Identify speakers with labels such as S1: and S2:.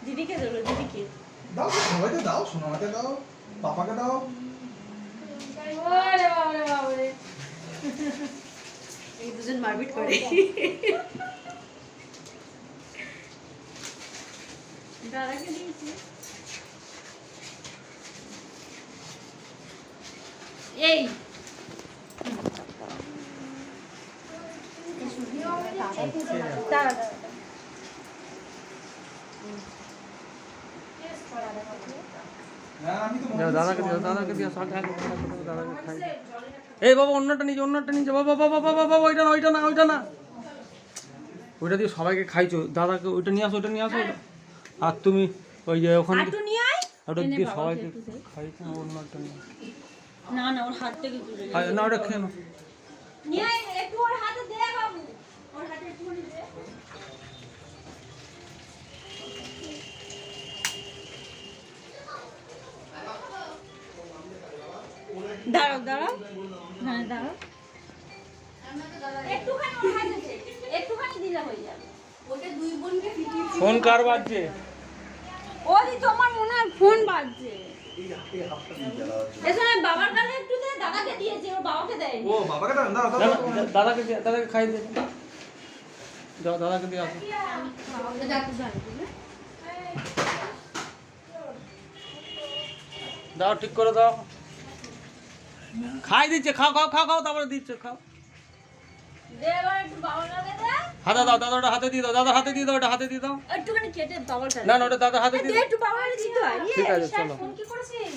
S1: দিদিকে দেবো, দিদিকে
S2: দাও, সবাইকে দাও, সোনামাকে দাও, পাপাকে দাও।
S1: ওরে বাবারে বাবারে, এই দুজন মারপিট করে। দাদাকে দিয়েছি। এই দাঁড়া
S2: হ্যাঁ, আমি তো
S3: দাদাকে দিও, দাদাকে দিও, দাদাকে খাই। এই বাবা অন্যটা নিচে, অন্যটা নিচে, বাবা বাবা বাবা বাবা, ওইটা না, ওইটা না, ওইটা না, ওইটা দিয়ে সবাইকে খাইছো। দাদাকে ওইটা নিয়ে আসো, ওইটা নিয়ে আসো। আর তুমি ওই যে ওখানে
S1: হাঁটু নিয়ে আয়।
S3: ওটা দিয়ে সবাইকে খাইছো। অন্যটা নিয়ে
S1: না না, ওর হাত থেকে তুলে
S3: না, ওটা খেয়ে নাও।
S1: নিয়ে আয়, একটু ওর হাতে দে বাবু, ওর হাতে একটু দে। দাঁড়াও দাঁড়াও, হ্যাঁ দাঁড়াও, একটুখানি ওর হাতে দে, একটুখানি দিলে হয়ে যাবে। ওটা দুই বোনকে ফিটিয়ে
S3: ফোন কার বাজছে?
S1: ওই তোমার মনে হয় ফোন বাজছে। এসে বাবার কাছে একটু দে, দাদাকে দিয়েছে, ওর বাবাকে দেয়।
S2: ও বাবাকে দাও, দাও, দাও, দাও।
S3: দাদাকে দিয়ে, দাদাকে খাই দে, দাও, দাদাকে দিয়ে আসো। দাও, ঠিক করে দাও। খাই দিচ্ছে, খাও খাও খাও খাও, তারপরে দিচ্ছে, খাও।
S1: দে এবার একটু বাবার কাছে দে।
S3: হাতে দাও, দাদা ওটা হাতে দিয়ে দাও, দাদা হাতে দিয়ে দাও, ওটা হাতে দিয়ে দাও।
S1: একটুখানি কেটে বাবার কাছে
S3: না না, ওটা দাদা হাতে দিয়ে
S1: দে,
S3: দাও।
S1: একটু বাবার কাছে দিতে হয়।
S3: ঠিক আছে, চলো।
S1: ফোন কি করেছিস?